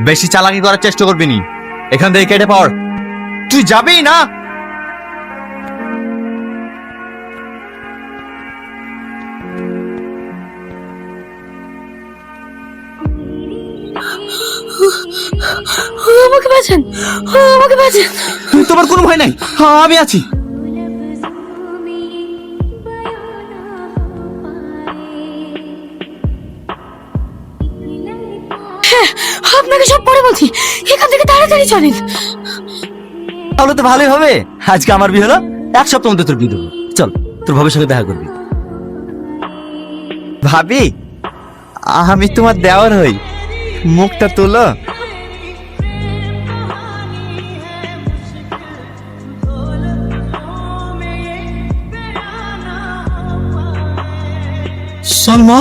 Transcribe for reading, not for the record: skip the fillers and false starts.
বেশি চালাকি করার চেষ্টা করবি নি। এখান থেকে কেটে পড়। তুই যাবি না? আমাকে বাঁচান, আমাকে বাঁচান। তোমার কোনো ভয় নাই, আমি আছি। হ্যাঁ, আপনাকে সব পরে বলছি, এখান থেকে তাড়াতাড়ি চলেন। তাহলে তো ভালোই হবে। আজকে আমার বিয়ে হলো, এক সপ্তাহ মধ্যে তোর বিয়ে দেবো। চল, তোর ভাবির সঙ্গে দেখা করবি। ভাবি, আমি তোমার দেওয়ার হই, মুখটা তোলো। সালমা,